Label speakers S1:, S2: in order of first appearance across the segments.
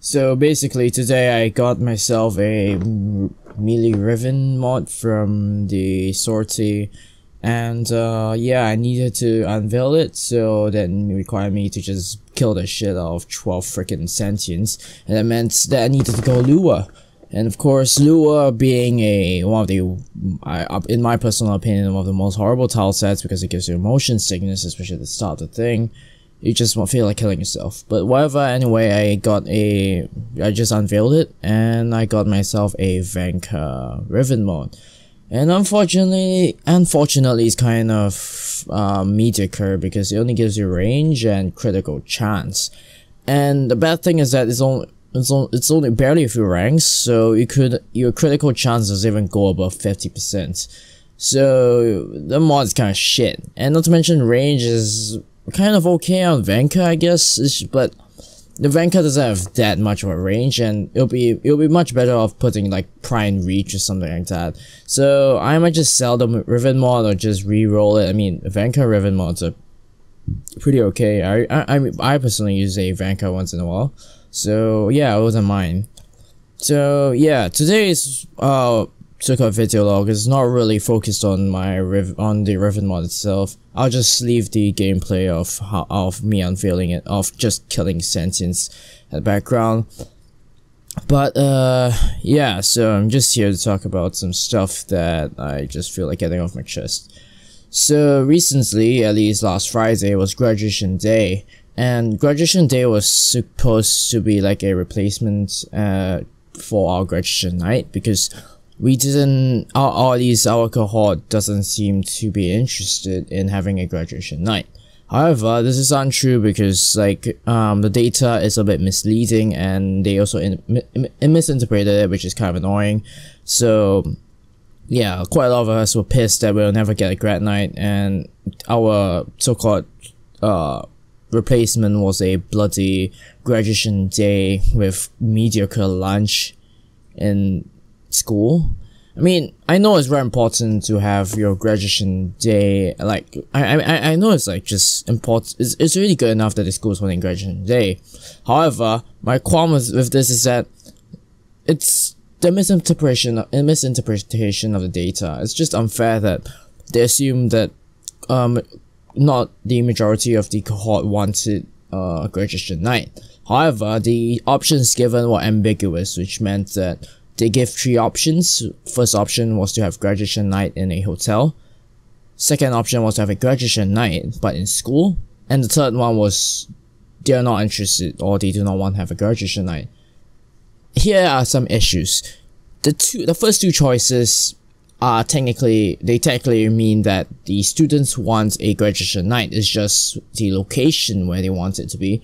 S1: So basically today I got myself a melee Riven mod from the sortie, and yeah, I needed to unveil it, so that required me to just kill the shit out of 12 freaking sentients, and that meant that I needed to go Lure. And of course, Lure being one of the, in my personal opinion, one of the most horrible tile sets because it gives you motion sickness, especially at the start of the thing. You just won't feel like killing yourself. But whatever, anyway, I just unveiled it, and I got myself a Venka Riven mod. And unfortunately it's kind of mediocre because it only gives you range and critical chance. And the bad thing is that it's only barely a few ranks, so your critical chance doesn't even go above 50%. So the mod is kind of shit. And not to mention range is kind of okay on Venka, I guess, but the Venka doesn't have that much of a range, and it'll be much better off putting like Prime Reach or something like that. So I might just sell the Riven mod or just re-roll it. I mean, Venka Riven mods are pretty okay. I personally use a Venka once in a while, so yeah, it wasn't mine. So yeah, today's so-called video log is not really focused on the Riven mod itself. I'll just leave the gameplay of me unveiling it, of just killing sentients at the background. But yeah, so I'm just here to talk about some stuff that I just feel like getting off my chest. So recently, at least last Friday, was graduation day, and graduation day was supposed to be like a replacement for our graduation night, because our cohort doesn't seem to be interested in having a graduation night. However, this is untrue because the data is a bit misleading, and they also misinterpreted it, which is kind of annoying. So yeah, quite a lot of us were pissed that we'll never get a grad night, and our so-called replacement was a bloody graduation day with mediocre lunch in school. I mean, I know it's very important to have your graduation day. Like, I know it's like just important. It's really good enough that the school's holding graduation day. However, my qualm with this is that it's the misinterpretation of the data. It's just unfair that they assume that not the majority of the cohort wanted graduation night. However, the options given were ambiguous, which meant that they gave 3 options. First option was to have graduation night in a hotel. Second option was to have a graduation night but in school. And the third one was they are not interested, or they do not want to have a graduation night. Here are some issues. The first 2 choices are technically mean that the students want a graduation night. It's just the location where they want it to be.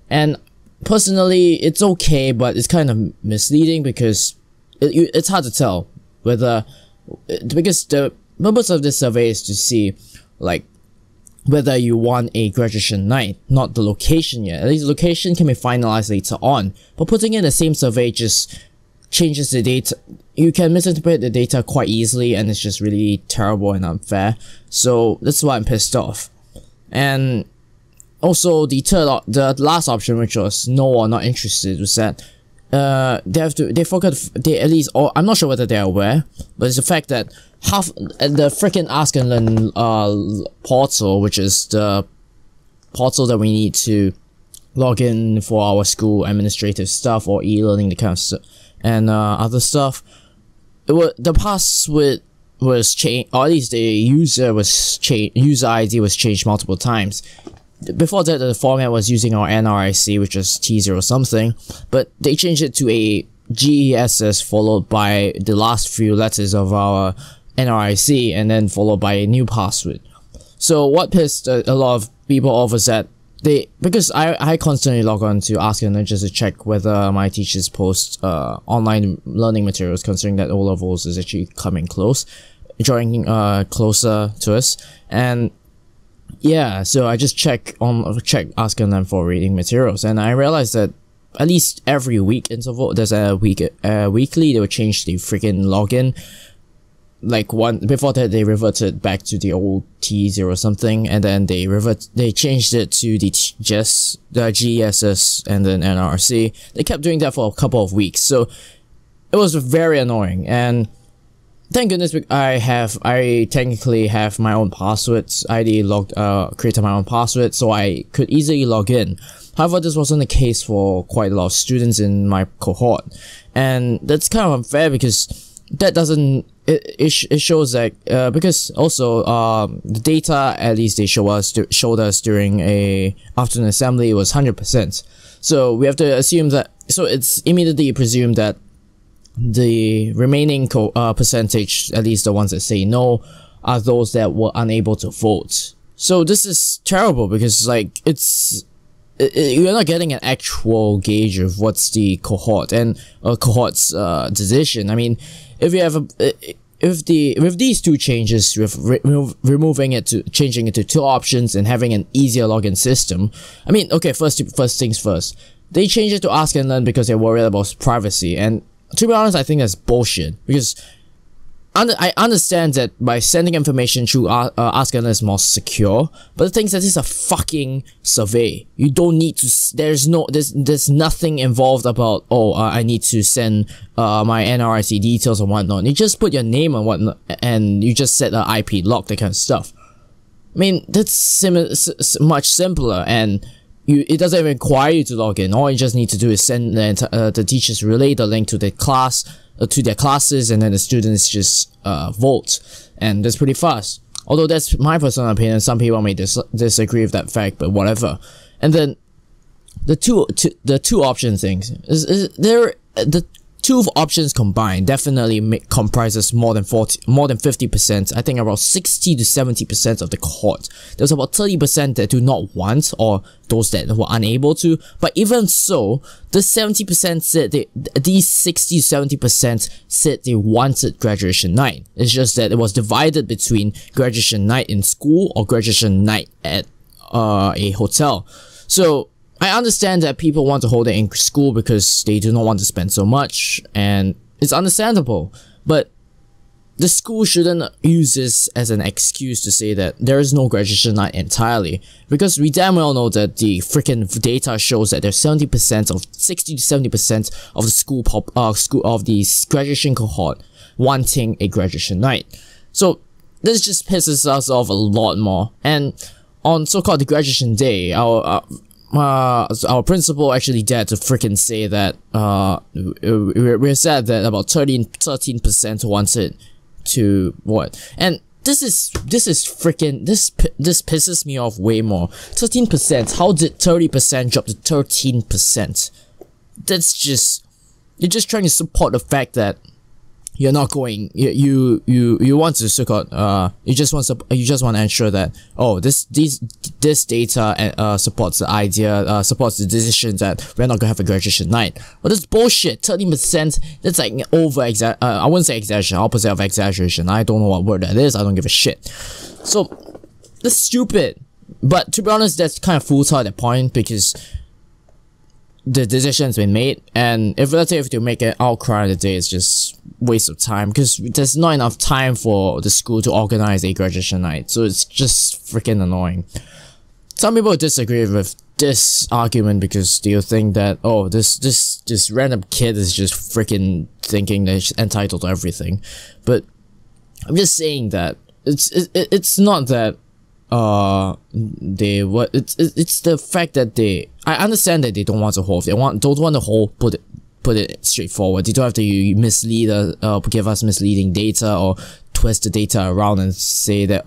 S1: And personally, it's okay, but it's kind of misleading because it's hard to tell whether, because the purpose of this survey is to see like whether you want a graduation night, not the location yet. At least the location can be finalized later on, but putting in the same survey just changes the data. You can misinterpret the data quite easily, and it's just really terrible and unfair. So that's why I'm pissed off. And also the last option, which was no or not interested, was that I'm not sure whether they're aware, but it's the fact that the freaking Ask and Learn portal, which is the portal that we need to log in for our school administrative stuff or e-learning, the kind of stuff, and other stuff, the password was changed, or at least the user ID was changed multiple times. Before that, the format was using our NRIC, which is T0 something, but they changed it to a GESS followed by the last few letters of our NRIC, and then followed by a new password. So what pissed a lot of people off is that because I constantly log on to Ask and Learn just to check whether my teachers post online learning materials, considering that O-levels is actually coming drawing closer to us. And yeah, so I just check Ask and Learn for reading materials, and I realized that at least every week interval, there's a weekly they will change the freaking login. like before that they reverted back to the old T0 something, and then they changed it to the GSS and then NRC. They kept doing that for a couple of weeks, so it was very annoying. And thank goodness I technically have my own passwords. I created my own password so I could easily log in. However, this wasn't the case for quite a lot of students in my cohort, and that's kind of unfair because that doesn't it shows that because also the data at least they showed us during a afternoon assembly was 100%. So we have to assume that, so it's immediately presumed that the remaining percentage, at least the ones that say no, are those that were unable to vote. So this is terrible because like you're not getting an actual gauge of what's the cohort and cohort's decision. I mean, if you have with these two changes, with changing it to 2 options and having an easier login system. I mean, okay, first things first. They changed it to ask and learn because they're worried about privacy, and to be honest, I think that's bullshit, because I understand that by sending information through Ask and Learn is more secure, but the thing is that this is a fucking survey. You don't need to, there's nothing involved about, I need to send my NRIC details and whatnot. You just put your name and whatnot, and you just set an IP lock, that kind of stuff. I mean, that's much simpler, and it doesn't even require you to log in. All you just need to do is send the teachers relay the link to the class, to their classes, and then the students just vote, and that's pretty fast. Although that's my personal opinion, some people may disagree with that fact, but whatever. And then the two option things the two options combined definitely comprises more than 50%. I think about 60 to 70% of the cohort. There's about 30% that do not want, or those that were unable to. But even so, the 70% said these 60 to 70% said they wanted graduation night. It's just that it was divided between graduation night in school or graduation night at a hotel. So I understand that people want to hold it in school because they do not want to spend so much, and it's understandable, but the school shouldn't use this as an excuse to say that there is no graduation night entirely, because we damn well know that the freaking data shows that there's 60 to 70% of the school of the graduation cohort wanting a graduation night. So this just pisses us off a lot more. And on so-called the graduation day, our principal actually dared to freaking say that we're sad that about 13% wanted to what, and this pisses me off way more. 13%, how did 30% drop to 13%? That's just, you're just trying to support the fact that you're not going, you want to so-called, you just want to ensure that, this data supports the idea, supports the decision that we're not gonna have a graduation night. Well, that's bullshit. 13%, that's like I wouldn't say exaggeration, opposite of exaggeration. I don't know what word that is, I don't give a shit. So, that's stupid. But to be honest, that's kind of futile at that point, because the decision's been made, and let's say if you make an outcry on the day, it's just waste of time, because there's not enough time for the school to organize a graduation night, so it's just freaking annoying. Some people disagree with this argument because they'll think that, this random kid is just freaking thinking that he's entitled to everything. But I'm just saying that it's not that it's the fact that I understand that they don't want to hold, don't want to hold, put it straightforward. They don't have to mislead give us misleading data or twist the data around and say that,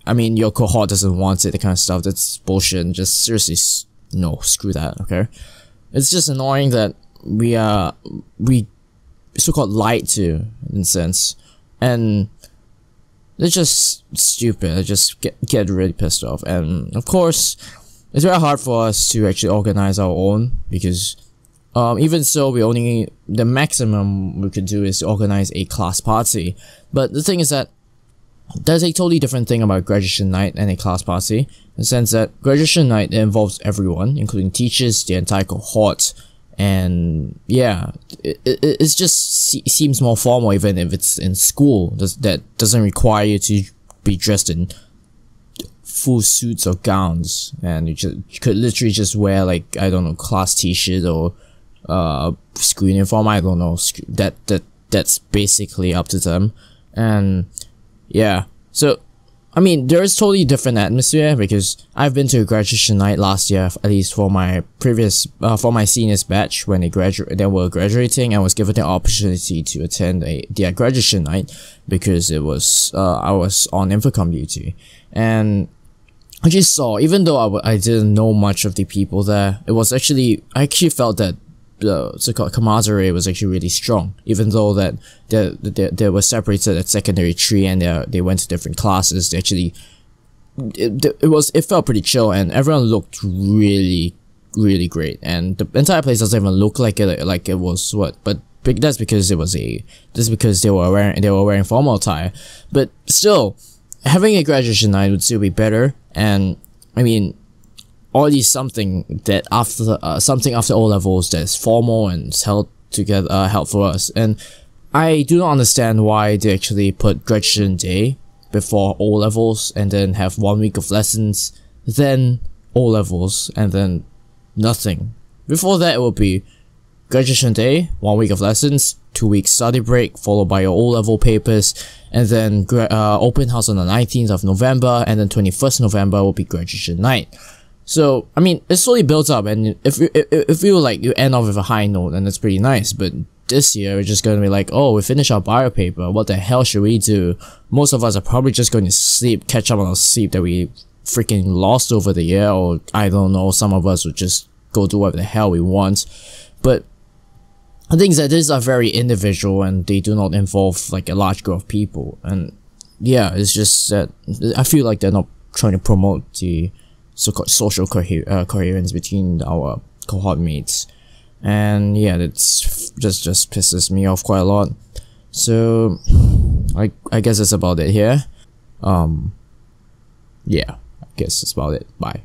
S1: I mean, your cohort doesn't want it, that kind of stuff. That's bullshit. Just seriously, no, screw that, okay? It's just annoying that we so-called lied to, in a sense, and it's just stupid. I just get really pissed off. And of course, it's very hard for us to actually organize our own, because even so, the maximum we could do is to organize a class party. But the thing is that there's a totally different thing about graduation night and a class party, in the sense that graduation night involves everyone, including teachers, the entire cohort, and yeah, it's just seems more formal, even if it's in school. That doesn't require you to be dressed in full suits or gowns, and you could literally just wear, like, I don't know, class t-shirt or school uniform. I don't know, that's basically up to them. And yeah, so I mean, there is totally different atmosphere, because I've been to a graduation night last year, at least for my previous, for my seniors batch, when they were graduating. I was given the opportunity to attend their graduation night, because it was, I was on infocom duty, and I just saw, even though I didn't know much of the people there, I actually felt that the so-called camaraderie was actually really strong, even though that they were separated at secondary 3 and they went to different classes. They actually, it felt pretty chill, and everyone looked really great, and the entire place doesn't even look like it was what, but that's because they were wearing formal attire. But still, having a graduation night would still be better. And I mean, or at least something after O-levels that's formal and held together, held for us. And I do not understand why they actually put graduation day before O-levels, and then have 1 week of lessons, then O-levels, and then nothing. Before that, it would be graduation day, 1 week of lessons, 2 weeks study break, followed by your O-level papers, and then open house on the 19th of November, and then 21st November will be graduation night. So, I mean, it slowly builds up, and if you like, you end off with a high note, then that's pretty nice. But this year, we're just gonna be like, oh, we finished our bio paper, what the hell should we do? Most of us are probably just going to sleep, catch up on our sleep that we freaking lost over the year, or I don't know, some of us would just go do whatever the hell we want. But I think that these are very individual, and they do not involve like a large group of people. And yeah, it's just that I feel like they're not trying to promote the so-called social coherence between our cohort mates. And yeah, that's just pisses me off quite a lot. So I guess that's about it here. Yeah, I guess that's about it. Bye.